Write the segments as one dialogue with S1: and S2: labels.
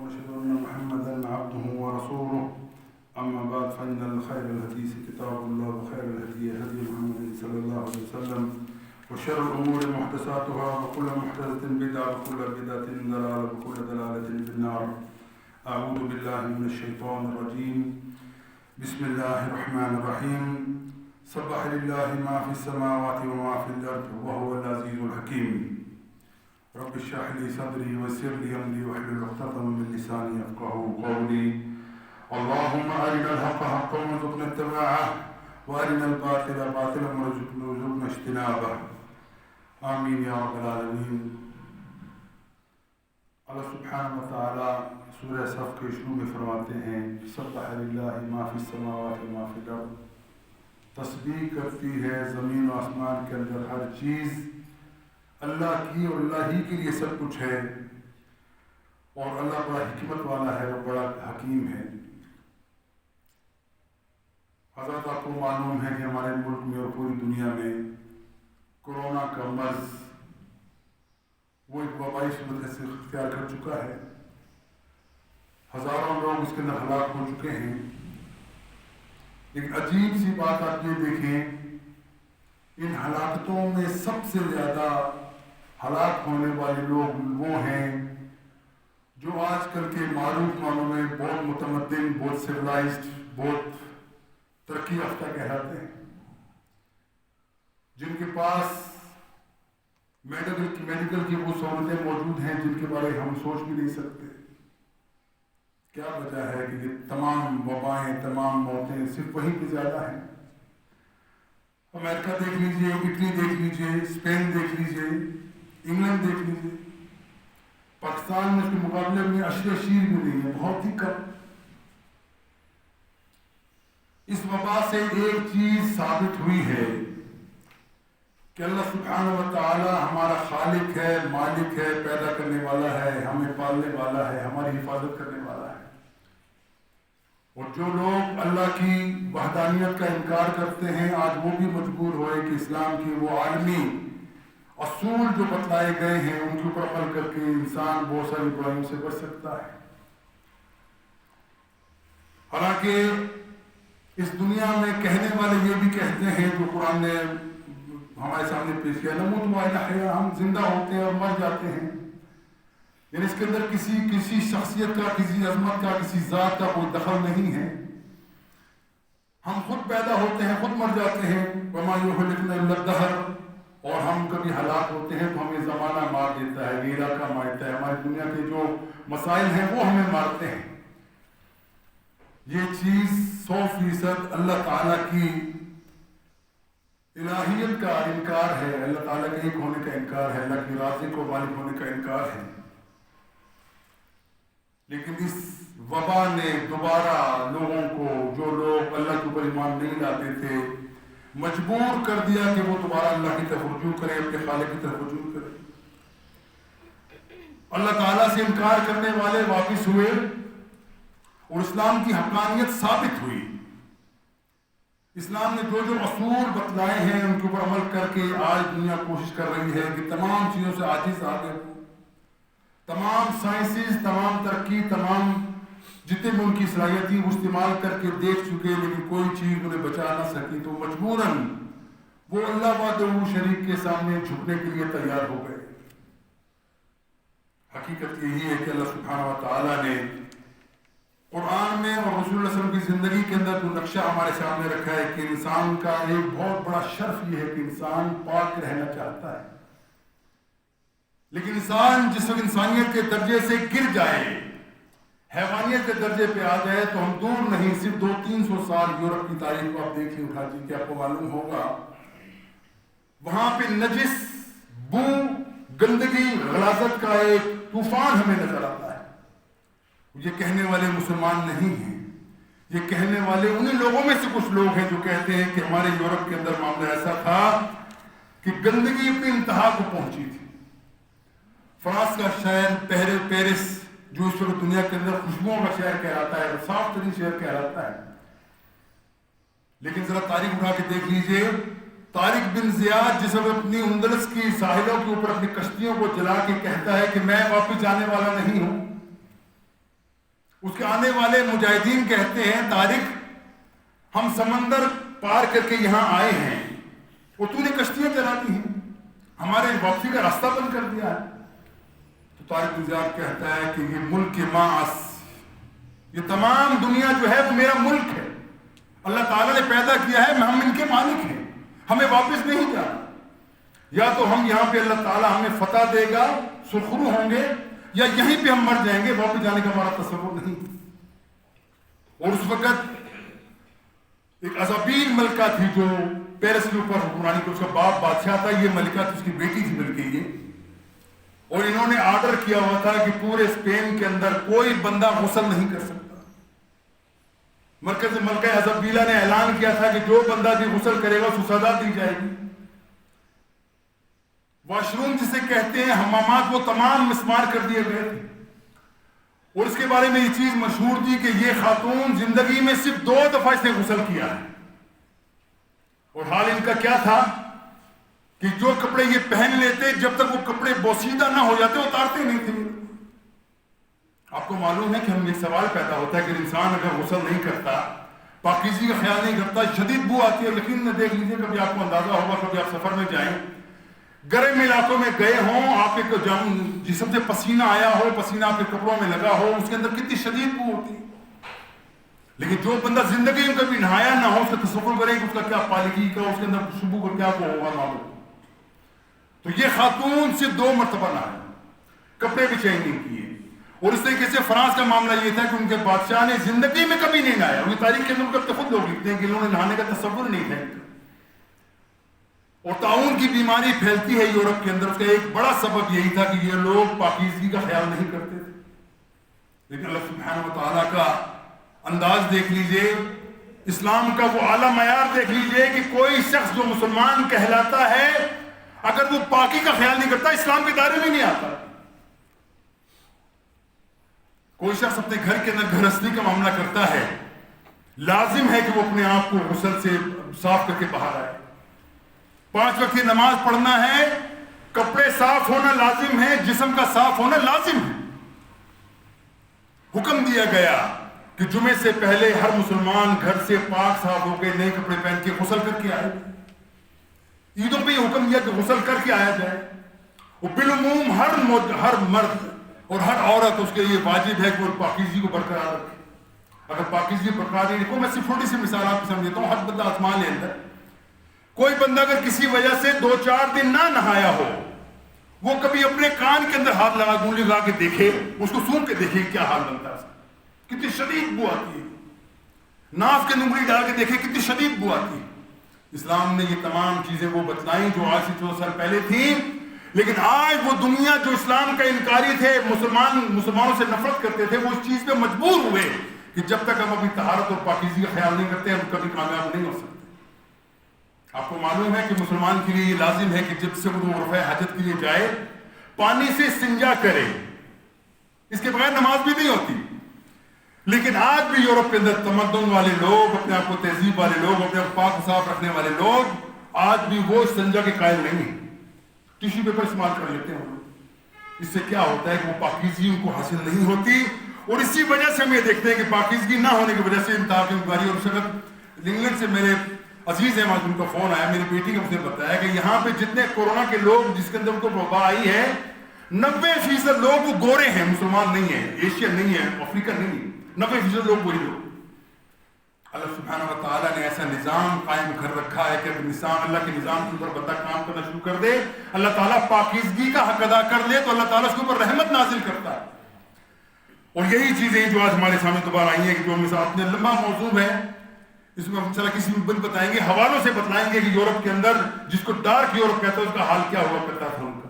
S1: وأشهد أن محمدا عبده ورسوله. أما بعد فإن الخير الحديث كتاب الله وخير الهدي هدي محمد صلى الله عليه وسلم وشر الأمور محدثاتها وكل محدثة بدعة وكل بدعة ضلالة وكل ضلالة في النار. أعوذ بالله من الشيطان الرجيم. بسم الله الرحمن الرحيم. سبح لله ما في السماوات وما في الأرض وهو العزيز الحكيم. رب اشرح لي صدري ويسر لي أمري واحلل عقدة من لساني يفقهوا قولي. اللهم أرنا الحق حقا وارزقنا اتباعه وأرنا الباطل باطلا وارزقنا اجتنابه. آمین یا رب العالمین. اللہ سبحانہ و تعالی سورہ صف کے شروع میں فرماتے ہیں سبح للہ ما فی السماوات و ما فی الارض. تسبیح کرتی ہے زمین و آسمان کے اندر ہر چیز اللہ کی، اور اللہ ہی کے لیے سب کچھ ہے، اور اللہ بڑا حکمت والا ہے اور بڑا حکیم ہے. حضرت آپ کو معلوم ہے کہ ہمارے ملک میں اور پوری دنیا میں کورونا کا مرض وہ ایک وبائی صورت سے اختیار کر چکا ہے. ہزاروں لوگ اس کے اندر ہلاک ہو چکے ہیں. ایک عجیب سی بات آپ یہ دیکھیں، ان ہلاکتوں میں سب سے زیادہ ہلاک ہونے والے لوگ وہ ہیں جو آج کل کے معروف معنوں میں بہت متمدن، بہت سویلائزڈ، بہت ترقی یافتہ کہلاتے ہیں، جن کے پاس میڈیکل کی وہ سہولتیں موجود ہیں جن کے بارے ہم سوچ بھی نہیں سکتے. کیا وجہ ہے کہ یہ تمام وبائیں، تمام موتیں صرف وہیں پہ زیادہ ہیں؟ امریکہ دیکھ لیجئے، اٹلی دیکھ لیجئے، اسپین دیکھ لیجئے، انگلینڈ دیکھ لیجئے. پاکستان میں اس کے مقابلے میں اشیر بھی نہیں ہے، بہت ہی کم. اس وبا سے ایک چیز ثابت ہوئی ہے کہ اللہ سبحانہ و تعالی ہمارا خالق ہے، مالک ہے، پیدا کرنے والا ہے، ہمیں پالنے والا ہے، ہماری حفاظت کرنے والا ہے. اور جو لوگ اللہ کی وحدانیت کا انکار کرتے ہیں آج وہ بھی مجبور ہوئے کہ اسلام کی وہ عالمی اصول جو بتلائے گئے ہیں ان کے اوپر عمل کر کے انسان بہت ساری برائیوں سے بچ سکتا ہے. حالانکہ اس دنیا میں کہنے والے یہ بھی کہتے ہیں جو قرآن نے ہمارے سامنے پیش کیا، نموت و نحیا، ہم زندہ ہوتے ہیں اور مر جاتے ہیں. یعنی اس کے اندر کسی شخصیت کا، کسی عظمت کا، کسی ذات کا کوئی دخل نہیں ہے. ہم خود پیدا ہوتے ہیں، خود مر جاتے ہیں. وما یہلکنا الا الدہر. اور ہم کبھی ہلاک ہوتے ہیں تو ہمیں زمانہ مار دیتا ہے، یہ علاقہ مارتا ہے، ہماری دنیا کے جو مسائل ہیں وہ ہمیں مارتے ہیں. یہ چیز 100% اللہ تعالیٰ کی الہیت کا انکار ہے، اللہ تعالیٰ کے ایک ہونے کا انکار ہے، اللہ کی رازق و مالک ہونے کا انکار ہے. لیکن اس وبا نے دوبارہ لوگوں کو، جو لوگ اللہ کے اوپر ایمان نہیں لاتے تھے، مجبور کر دیا کہ وہ دوبارہ اللہ کی طرف رجوع کریں، اپنے خالق کی طرف رجوع کریں. اللہ تعالیٰ سے انکار کرنے والے واپس ہوئے اور اسلام کی حقانیت ثابت ہوئی. اسلام نے جو جو اصول بتلائے ہیں ان کے اوپر عمل کر کے آج دنیا کوشش کر رہی ہے کہ تمام چیزوں سے عاجز آ گئے. تمام سائنسز، تمام ترقی، تمام جتنے بھی ان کی صلاحیت تھی وہ استعمال کر کے دیکھ چکے، لیکن کوئی چیز انہیں بچا نہ سکی. تو مجبوراً وہ اللہ وحدہ شریک کے سامنے جھکنے کے لیے تیار ہو گئے. حقیقت یہی ہے کہ اللہ سبحانہ و تعالیٰ نے قرآن میں اور رسول اللہ صلی اللہ علیہ وسلم کی زندگی کے اندر جو نقشہ ہمارے سامنے رکھا ہے کہ انسان کا ایک بہت بڑا شرف یہ ہے کہ انسان پاک رہنا چاہتا ہے. لیکن انسان جس وقت انسانیت کے درجے سے گر جائے، حیوانیت کے درجے پہ آ جائے، تو ہم دور نہیں، صرف 200-300 سال یورپ کی تاریخ کو آپ دیکھ لیں اٹھا جی کہ آپ کو معلوم ہوگا وہاں پہ نجس، بو، گندگی، غلاظت کا ایک طوفان ہمیں نظر آتا ہے. یہ کہنے والے مسلمان نہیں ہیں، یہ کہنے والے انہیں لوگوں میں سے کچھ لوگ ہیں جو کہتے ہیں کہ ہمارے یورپ کے اندر معاملہ ایسا تھا کہ گندگی اپنی انتہا کو پہنچی تھی. فرانس کا شہر پیرس جو اس وقت دنیا کے اندر خوشبوؤں کا شہر کہلاتا ہے، صاف ترین شہر کہلاتا ہے، لیکن ذرا تاریخ اٹھا کے دیکھ لیجئے. طارق بن زیاد جس وقت اپنی اندلس کی ساحلوں کے اوپر اپنی کشتیوں کو جلا کے کہتا ہے کہ میں واپس جانے والا نہیں ہوں، اس کے آنے والے مجاہدین کہتے ہیں طارق ہم سمندر پار کر کے یہاں آئے ہیں اور تو نے کشتیاں چلا دی ہیں، ہمارے واپسی کا راستہ بند کر دیا ہے۔ تو طارق بن زیاد کہتا ہے کہ یہ ملک ماس، یہ تمام دنیا جو ہے وہ میرا ملک ہے، اللہ تعالیٰ نے پیدا کیا ہے، ہم ان کے مالک ہیں، ہمیں واپس نہیں جانا۔ یا تو ہم یہاں پہ اللہ تعالیٰ ہمیں فتح دے گا، سرخرو ہوں گے، یا یہیں پہ ہم مر جائیں گے، واپس جانے کا ہمارا تصور نہیں۔ اور اس وقت ایک ازابیل ملکہ تھی جو پیرس کے اوپر حکمرانی کو، اس کا باپ بادشاہ تھا، یہ ملکہ تھی، اس کی بیٹی تھی مل کے یہ، اور انہوں نے آرڈر کیا ہوا تھا کہ پورے اسپین کے اندر کوئی بندہ غسل نہیں کر سکتا۔ مرکز ملکہ ازابیلا نے اعلان کیا تھا کہ جو بندہ بھی غسل کرے گا اس کو سزا دی جائے گی۔ واش روم جسے کہتے ہیں، حمامات، وہ تمام مسمار کر دیے گئے تھے، اور اس کے بارے میں یہ چیز مشہور تھی کہ یہ خاتون زندگی میں صرف 2 دفعہ اس نے غسل کیا ہے، اور حال ان کا کیا تھا کہ جو کپڑے یہ پہن لیتے جب تک وہ کپڑے بوسیدہ نہ ہو جاتے اتارتے نہیں تھے۔ آپ کو معلوم ہے کہ ہم یہ سوال پیدا ہوتا ہے کہ انسان اگر غسل نہیں کرتا، پاکیزگی کا خیال نہیں کرتا، شدید بو آتی ہے۔ یقین میں دیکھ لیجئے، کبھی آپ کو اندازہ ہوگا، کبھی آپ سفر میں جائیں، گرم علاقوں میں گئے ہوں، آپ کے جسم سے پسینہ آیا ہو، پسینہ آپ کے کپڑوں میں لگا ہو، اس کے اندر کتنی شدید بو ہوتی ہے۔ لیکن جو بندہ زندگی میں کبھی نہایا نہ ہو، اس کا تصور کریں کہ اس کا کیا پالگی کا، اس کے اندر خوشبو کا کیا ہوگا معلوم۔ تو یہ خاتون صرف 2 مرتبہ نہایا، کپڑے بھی چینج نہیں کیے۔ اور اس طریقے سے فرانس کا معاملہ یہ تھا کہ ان کے بادشاہ نے زندگی میں کبھی نہیں نہایا۔ یہ تاریخ کے اندر خود لوگ لکھتے ہیں کہ انہوں نے نہانے کا تصور نہیں تھا۔ اور طاعون کی بیماری پھیلتی ہے یورپ کے اندر، اس کا ایک بڑا سبب یہی تھا کہ یہ لوگ پاکیزگی کا خیال نہیں کرتے تھے۔ لیکن اللہ سبحانہ و تعالیٰ کا انداز دیکھ لیجئے، اسلام کا وہ اعلیٰ معیار دیکھ لیجئے کہ کوئی شخص جو مسلمان کہلاتا ہے اگر وہ پاکی کا خیال نہیں کرتا، اسلام کے دائرے میں نہیں آتا۔ کوئی شخص اپنے گھر کے اندر گھرستی کا معاملہ کرتا ہے، لازم ہے کہ وہ اپنے آپ کو غسل سے صاف کر کے باہر آئے۔ 5 وقت کی نماز پڑھنا ہے، کپڑے صاف ہونا لازم ہے، جسم کا صاف ہونا لازم ہے۔ حکم دیا گیا کہ جمعے سے پہلے ہر مسلمان گھر سے پاک صاف ہو کے نئے کپڑے پہن کے غسل کر کے آئے۔ عیدوں پہ یہ حکم دیا کہ غسل کر کے آیا جائے۔ وہ بالعموم ہر مرد اور ہر عورت اس کے لیے واجب ہے کہ وہ پاکیزگی کو برقرار رکھے۔ اگر پاکیزگی برقرار نہیں رکھو، میں صرف چھوٹی سی مثال آپ کو سمجھتا ہوں، ہر بندہ آسمان لے اندر، کوئی بندہ اگر کسی وجہ سے 2-4 دن نہ نہایا ہو، وہ کبھی اپنے کان کے اندر ہاتھ لگا گونجی لگا کے دیکھے، اس کو سون کے دیکھے کیا حال بنتا ہے، کتنی شدید بو آتی ہے۔ ناف کے انگلی ڈال کے دیکھے کتنی شدید بو آتی ہے۔ اسلام نے یہ تمام چیزیں وہ بتلائیں جو آج سے 14 سال پہلے تھیں، لیکن آج وہ دنیا جو اسلام کا انکاری تھے، مسلمانوں سے نفرت کرتے تھے، وہ اس چیز پہ مجبور ہوئے کہ جب تک ہم اپنی طہارت اور پاکیزگی کا خیال نہیں کرتے، ہم کبھی کامیاب نہیں ہو سکتے۔ آپ کو معلوم ہے کہ مسلمان کے لیے یہ لازم ہے کہ جب سے وہ رفع حاجت کے لیے جائے، پانی سے استنجا کرے، اس کے بغیر نماز بھی نہیں ہوتی۔ لیکن آج بھی یورپ کے اندر تمدن والے لوگ، اپنے آپ کو تہذیب والے لوگ، اپنے آپ کو پاک و صاف رکھنے والے لوگ، آج بھی وہ استنجا کے قائل نہیں ہیں، ٹیشو پیپر استعمال کر لیتے ہیں۔ اس سے کیا ہوتا ہے کہ وہ پاکیزگی ان کو حاصل نہیں ہوتی، اور اسی وجہ سے ہم یہ دیکھتے ہیں کہ پاکیزگی نہ ہونے کی وجہ سے انتہا کی بیماری۔ اور اس وقت انگلینڈ سے میرے عزیز احمد ان کا فون آیا، میری بیٹی نے مجھے بتایا کہ یہاں پہ جتنے کورونا کے لوگ جس کے اندر ان کو وبا آئی ہے، 90% لوگ وہ گورے ہیں، مسلمان نہیں ہیں، ایشین نہیں ہے، افریقن نہیں ہے، 90% لوگ وہی لوگ۔ اللہ سبحانہ و تعالیٰ نے ایسا نظام قائم کر رکھا ہے کہ نظام، اللہ کے نظام کے اوپر بندہ کام کرنا شروع کر دے، اللہ تعالیٰ پاکیزگی کا حق ادا کر لے تو اللہ تعالیٰ اس کے اوپر رحمت نازل کرتا ہے۔ اور یہی چیزیں جو آج ہمارے سامنے دوبارہ آئی ہیں کہ جو مثال اپنے لمبا موضوع ہے، اس میں ہم انشاءاللہ کسی بھی بتائیں گے، حوالوں سے بتلائیں گے کہ یورپ کے اندر جس کو ڈارک یورپ کہتا ہے اس کا حال کیا ہوا کرتا تھا ان کا۔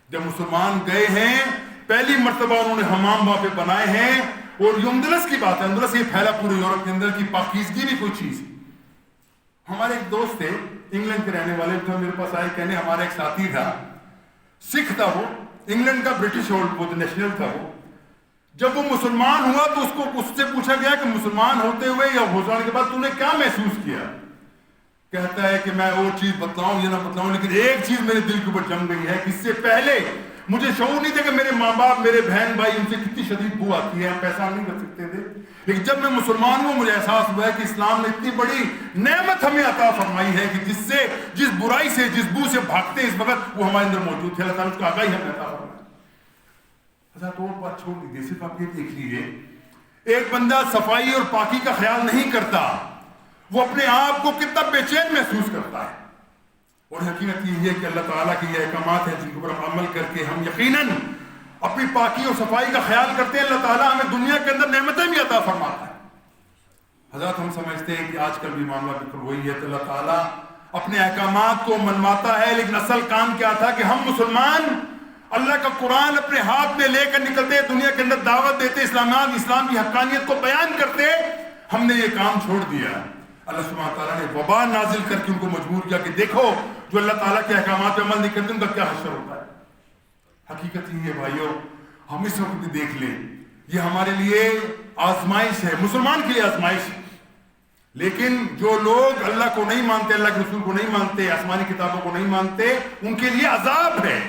S1: جب مسلمان گئے ہیں، پہلی مرتبہ انہوں نے حمام وہاں پہ بنائے ہیں، اور یہ اندلس کی بات ہے، اندلس یہ پھیلا پورے یورپ کے اندر کی پاکیزگی بھی کوئی چیز ہے۔ ہمارے ایک دوست تھے انگلینڈ کے رہنے والے، تو میرے پاس آئے کہنے ہمارا ایک ساتھی تھا، سکھ تھا، وہ انگلینڈ کا برٹش نیشنل تھا۔ وہ جب وہ مسلمان ہوا تو اس سے پوچھا گیا کہ مسلمان ہوتے ہوئے یا ہو جانے کے بعد تو نے کیا محسوس کیا؟ کہتا ہے کہ میں وہ چیز بتلاؤں یا نہ بتلاؤں، لیکن ایک چیز میرے دل کے اوپر جم گئی ہے کہ اس سے پہلے مجھے شعور نہیں تھا کہ میرے ماں باپ میرے بہن بھائی ان سے کتنی شدید بو آتی ہے، ہم پیسہ نہیں کر سکتے تھے، لیکن جب میں مسلمان ہوں مجھے احساس ہوا ہے کہ اسلام نے اتنی بڑی نعمت ہمیں عطا فرمائی ہے کہ جس برائی سے جس بو سے بھاگتے ہیں اس وقت وہ ہمارے اندر موجود تھے، اللہ تعالیٰ اس کا آگاہی ہمیں عطا فرمائی۔ حضرت اور بات چھوڑ دیجیے، صرف آپ یہ دیکھ لیجیے، ایک بندہ صفائی اور پاکی کا خیال نہیں کرتا، وہ اپنے آپ کو کتنا بے چین محسوس کرتا ہے، اور حقیقت یہ ہے کہ اللہ تعالیٰ کے یہ احکامات ہیں جن کے اوپر ہم عمل کر کے ہم یقیناً اپنی پاکی اور صفائی کا خیال کرتے ہیں، اللہ تعالیٰ ہمیں دنیا کے اندر نعمتیں بھی عطا فرماتا ہے۔ حضرات ہم سمجھتے ہیں کہ آج کل بھی معاملہ بالکل وہی ہے کہ اللہ تعالیٰ اپنے احکامات کو منواتا ہے، لیکن اصل کام کیا تھا کہ ہم مسلمان اللہ کا قرآن اپنے ہاتھ میں لے کر نکلتے، دنیا کے اندر دعوت دیتے، اسلام کی حقانیت کو بیان کرتے، ہم نے یہ کام چھوڑ دیا۔ اللہ سبحانہ تعالیٰ نے وبا نازل کر کے ان کو مجبور کیا کہ دیکھو جو اللہ تعالیٰ کے احکامات پہ عمل نہیں کرتے ان کا کیا حشر ہوتا ہے۔ حقیقت یہ ہے بھائیو، ہم اس وقت بھی دیکھ لیں، یہ ہمارے لیے آزمائش ہے، مسلمان کے لیے آزمائش ہے، لیکن جو لوگ اللہ کو نہیں مانتے، اللہ کے رسول کو نہیں مانتے، آسمانی کتابوں کو نہیں مانتے، ان کے لیے عذاب ہے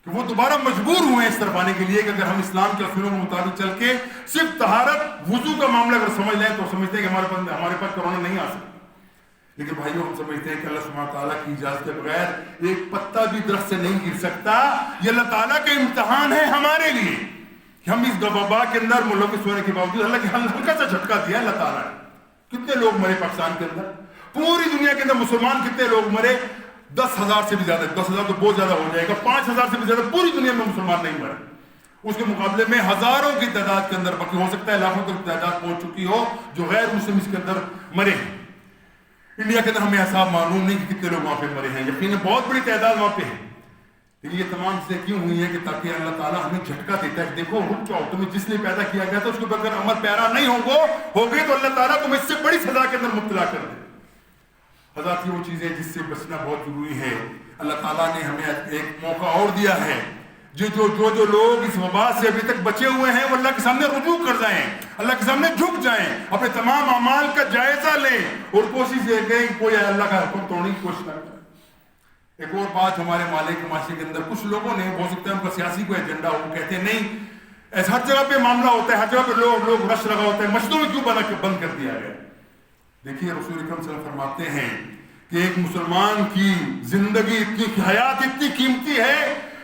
S1: کہ وہ دوبارہ مجبور ہوئے اس طرف آنے کے لیے کہ اگر ہم اسلام کے اصولوں کے مطابق چل کے صرف طہارت وضو کا معاملہ اگر سمجھ لیں تو سمجھتے ہیں کہ ہمارے پاس کرونا نہیں آ سکتا، لیکن بھائیوں ہم سمجھتے ہیں کہ اللہ سبحانہ تعالیٰ کی اجازت کے بغیر ایک پتا بھی درخت سے نہیں گر سکتا۔ یہ اللہ تعالیٰ کا امتحان ہے ہمارے لیے کہ ہم اس وبا کے اندر ملوث ہونے کے باوجود اللہ کے ہلکا سا جھٹکا دیا اللہ تعالیٰ نے۔ کتنے لوگ مرے پاکستان کے اندر، پوری دنیا کے اندر مسلمان کتنے لوگ مرے؟ 10,000 سے بھی زیادہ، 10,000 تو بہت زیادہ ہو جائے گا، 5,000 سے بھی زیادہ پوری دنیا میں مسلمان نہیں مرے۔ اس کے مقابلے میں ہزاروں کی تعداد کے اندر، باقی ہو سکتا ہے لاکھوں کی تعداد پہنچ چکی ہو جو غیر مسلم اس کے اندر مرے ہیں۔ انڈیا کے اندر ہمیں حساب معلوم نہیں کہ کتنے لوگ وہاں پہ مرے ہیں، یقیناً بہت بڑی تعداد وہاں پہ ہے، لیکن یہ تمام چیزیں کیوں ہوئی ہیں کہ تاکہ اللہ تعالیٰ ہمیں جھٹکا دیتا ہے، دیکھو رک جاؤ، تمہیں جس لیے پیدا کیا گیا تھا اس کے اگر عمل پیارا نہیں ہوگے تو اللہ تعالیٰ تمہیں اس سے بڑی سزا کے اندر مبتلا کر دے۔ حضرات یہ وہ چیزیں جس سے بچنا بہت ضروری ہے۔ اللہ تعالیٰ نے ہمیں ایک موقع اور دیا ہے، جو لوگ اس وبا سے ابھی تک بچے ہوئے ہیں وہ اللہ کے سامنے رجوع کر جائیں، اللہ کے سامنے جھک جائیں، اپنے تمام اعمال کا جائزہ لیں اور کوشش یہ کریں کہ کوئی اللہ کا حکم توڑنے کی کوشش نہ کرے۔ ایک اور بات ہمارے مالک معاشرے کے اندر کچھ لوگوں نے، ہو سکتا ہے ان کا سیاسی کوئی ایجنڈا ہو، وہ کہتے ہیں نہیں ایسا ہر جگہ پہ معاملہ ہوتا ہے، ہر جگہ پہ لوگ رش لگا ہوتا ہے، مسجدوں میں کیوں بند کر دیا گیا؟ دیکھیے رسول اکرم صلی اللہ علیہ وسلم فرماتے ہیں کہ ایک مسلمان کی زندگی اتنی حیات اتنی قیمتی ہے،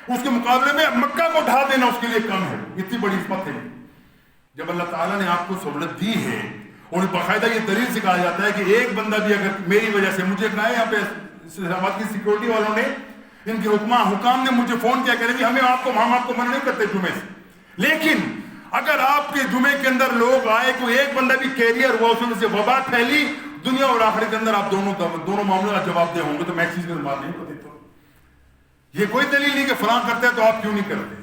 S1: اس کے مقابلے میں مکہ کو ڈھا دینا اس کے لیے کم ہے، اتنی بڑی عظمت ہے۔ جب اللہ تعالیٰ نے آپ کو سہولت دی ہے اور باقاعدہ یہ دلیل سے کہا جاتا ہے کہ ایک بندہ بھی اگر میری وجہ سے، مجھے کہا ہے یہاں پہ اسلامات کی سیکورٹی والوں نے، ان کے حکام نے مجھے فون کیا کہ ہم آپ کو منع نہیں کرتے جمعے سے، لیکن اگر آپ کے جمعے کے اندر لوگ آئے کوئی ایک بندہ بھی کیریئر ہوا، اس سے وبا پھیلی، دنیا اور آخرت کے اندر آپ دونوں معاملوں کا جواب دے ہوں گے، تو میں اس چیز کا بات نہیں کو دیتا ہوں۔ یہ کوئی دلیل نہیں کہ فلاں کرتا ہے تو آپ کیوں نہیں کرتے،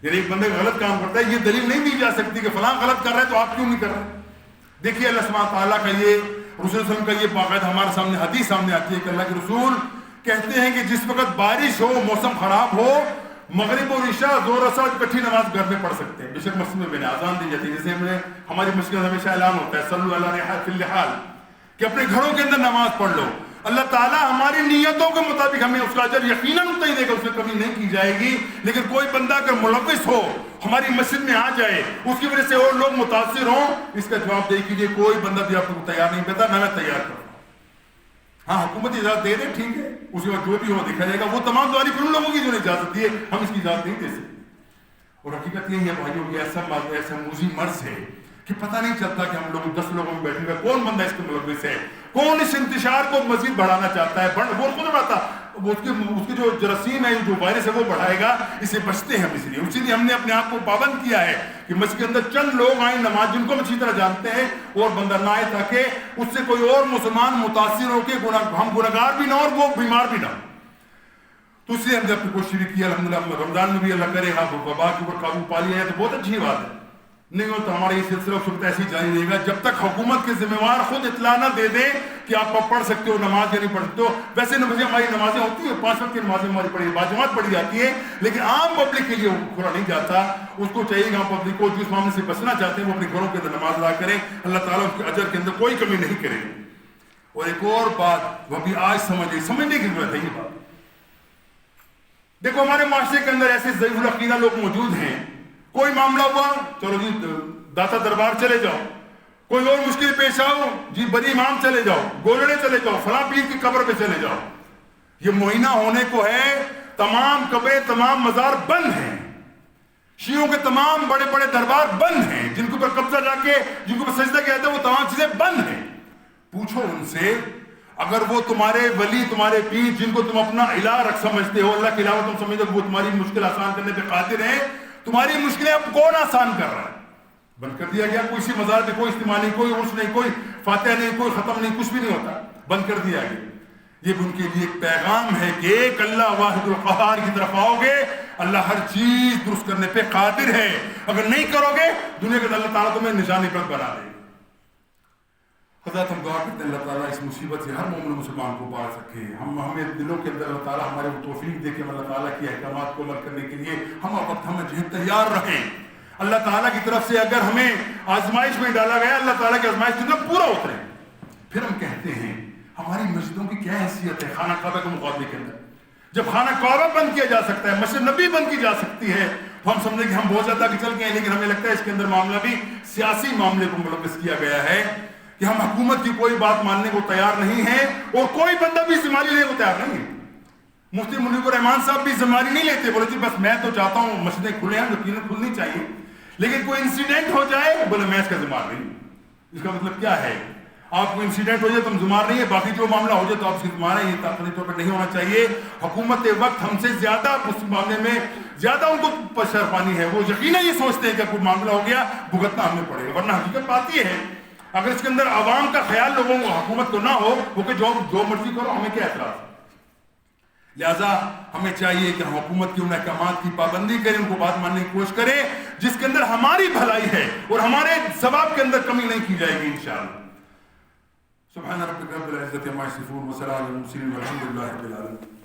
S1: یعنی ایک بندے غلط کام کرتا ہے یہ دلیل نہیں دی جا سکتی کہ فلاں غلط کر رہا ہے تو آپ کیوں نہیں کر رہے۔ دیکھیے اللہ سبحانہ تعالیٰ کا یہ رسول صلی اللہ علیہ وسلم کا یہ باقاعدہ ہمارے سامنے حدیث سامنے آتی ہے کہ اللہ کے رسول کہتے ہیں کہ جس وقت بارش ہو، موسم خراب ہو، مغرب اور عشاء زور اثر اکٹھی نماز گھر میں پڑھ سکتے ہیں، بے شک مسجد میں اذان دی جاتی ہے، جیسے ہماری مسجد میں ہمیشہ اعلان ہوتا ہے صلو علی فی الرحال، کہ اپنے گھروں کے اندر نماز پڑھ لو۔ اللہ تعالیٰ ہماری نیتوں کے مطابق ہمیں اس کا اجر یقیناً اتنا ہی دے گا، اس میں کمی نہیں کی جائے گی، لیکن کوئی بندہ اگر ملوث ہو، ہماری مسجد میں آ جائے، اس کی وجہ سے اور لوگ متاثر ہوں، اس کا جواب دے کیجیے کوئی بندہ بھی آپ کو تیار نہیں کرتا، نہ میں تیار کرتا ہوں۔ ہاں حکومت اجازت دے دے ٹھیک ہے، اس کے بعد جو بھی ہو دیکھا جائے گا، وہ تمام دعالی پھر ان لوگوں کی جو نے اجازت دی ہے، ہم اس کی اجازت نہیں دے سکتے۔ اور حقیقت یہی ہے بھائیوں، یہ ایسا موذی مرض ہے کہ پتہ نہیں چلتا کہ ہم لوگ 10 لوگوں میں بیٹھے ہوئے کون بندہ اس کے ملوث ہے، کون اس انتشار کو مزید بڑھانا چاہتا ہے، وہ خود بڑھاتا، اس کی جو جراثیم ہے، جو وائرس ہے وہ بڑھائے گا، اسے بچتے ہیں ہم، اسی لیے ہم نے اپنے آپ کو پابند کیا ہے کہ مسجد کے اندر چند لوگ آئیں نماز جن کو ہم اچھی طرح جانتے ہیں اور بندہ نہ آئے، تاکہ اس سے کوئی اور مسلمان متاثر ہو کے ہم گناہگار بھی نہ اور وہ بیمار بھی نہ ہو۔ تو اس لیے ہم نے اپنی کوشش بھی کی، الحمدللہ رمضان میں بھی اللہ کرے وبا کے اوپر قابو پا لیا ہے تو بہت اچھی بات ہے، نہیں ہو تو ہمارا یہ سلسلہ اس وقت ایسے ہی جاری رہے گا جب تک حکومت کے ذمہ وار خود اطلاع نہ دے دیں کہ آپ پڑھ سکتے ہو نماز یا نہیں پڑھ سکتے ہو۔ ویسے ہماری نمازیں ہوتی ہیں، 5 وقت کی نمازیں ہماری پڑھی باجماعت پڑھی جاتی ہیں، لیکن عام پبلک کے لیے کھلا نہیں جاتا۔ اس کو چاہیے کہ عام پبلک کو جس معاملے سے بچنا چاہتے ہیں وہ اپنے گھروں کے اندر نماز ادا کریں، اللہ تعالیٰ اس کے اجر کے اندر کوئی کمی نہیں کرے گا۔ اور ایک اور بات وہ بھی آج سمجھنے کی ضرورت ہے، یہ بات دیکھو ہمارے معاشرے کے اندر ایسے ضعیف العقیدہ لوگ موجود ہیں، کوئی معاملہ ہوا چلو جی داتا دربار چلے جاؤ، کوئی اور مشکل پیش آؤ جی بڑی امام چلے جاؤ، گولڑے چلے جاؤ، فلاں پیر کی قبر پہ چلے جاؤ. یہ معائنہ ہونے کو ہے تمام قبریں تمام مزار بند ہیں، شیعوں کے تمام بڑے بڑے دربار بند ہیں، جن کے اوپر قبضہ جا کے جن کے اوپر سجدہ کیا جاتا ہے وہ تمام چیزیں بند ہیں. پوچھو ان سے اگر وہ تمہارے ولی تمہارے پیر جن کو تم اپنا الہ رکھ سمجھتے ہو، اللہ کے علاوہ تم سمجھتے ہو وہ تمہاری مشکل آسان کرنے پہ قادر ہیں، تمہاری مشکلیں اب کون آسان کر رہا ہے؟ بند کر دیا گیا. کوئی سی مزار پہ کوئی اجتماع نہیں، کوئی عرس نہیں، کوئی فاتحہ نہیں، کوئی ختم نہیں، کچھ بھی نہیں ہوتا، بند کر دیا گیا. یہ ان کے لیے ایک پیغام ہے کہ ایک اللہ واحد القہار کی طرف آؤ گے، اللہ ہر چیز درست کرنے پہ قادر ہے. اگر نہیں کرو گے دنیا کے اللہ تعالیٰ تمہیں نشانی پر بنا دے. حضرت ہم دعا کرتے ہیں اللہ تعالیٰ اس مصیبت سے ہر مومن مسلمان کو باز رکھے. ہمیں دلوں کے اندر اللہ تعالیٰ ہمارے کو توفیق دے کہ اللہ تعالیٰ کی احکامات کو عمل کرنے کے لیے ہم وقت ہمیں جہد تیار رہیں. اللہ تعالیٰ کی طرف سے اگر ہمیں آزمائش میں ڈالا گیا اللہ تعالیٰ کی آزمائش کے اندر پورا اترے. پھر ہم کہتے ہیں ہماری مسجدوں کی کیا حیثیت ہے خانہ کعبہ کے مقابلے کے اندر؟ جب خانہ کعبہ بند کیا جا سکتا ہے، مسجد نبی بند کی جا سکتی ہے، تو ہم سمجھیں کہ ہم بہت زیادہ آگے چل گئے ہیں. لیکن ہمیں لگتا ہے اس کے اندر معاملہ بھی سیاسی معاملے کو ملوث کیا گیا ہے کہ ہم حکومت کی کوئی بات ماننے کو تیار نہیں ہیں اور کوئی بندہ بھی ذمہ لینے کو تیار نہیں ہے. مفتی منیب الرحمان صاحب بھی ذمہ نہیں لیتے، بولے جی بس میں تو چاہتا ہوں مسجدیں کھلے ہیں، یقیناً کھلنی چاہیے، لیکن کوئی انسیڈنٹ ہو جائے بولے میں اس کا ذمہ نہیں. اس کا مطلب کیا ہے؟ آپ کو انسیڈنٹ ہو جائے تم ذمہ نہیں ہے، باقی جو معاملہ ہو جائے تو آپ اس کی ذمہ ہے. یہ تاخیری طور پر نہیں ہونا چاہیے. حکومت وقت ہم سے زیادہ اس معاملے میں زیادہ ان کو پشرفانی ہے. وہ یقیناً یہ سوچتے ہیں کہ کوئی معاملہ ہو گیا بھگتنا ہمیں پڑے گا، ورنہ حقیقت بات یہ ہے اگر اس کے اندر عوام کا خیال لوگوں کو حکومت کو نہ ہو وہ کہ جو مرضی کرو ہمیں کیا اعتراض. لہذا ہمیں چاہیے کہ ہم حکومت کی ان احکامات کی پابندی کریں، ان کو بات ماننے کی کوشش کریں جس کے اندر ہماری بھلائی ہے اور ہمارے ثواب کے اندر کمی نہیں کی جائے گی انشاءاللہ. سبحان ربک رب العزت عما یصفون وسلام علی المرسلین والحمد للہ رب العالمین.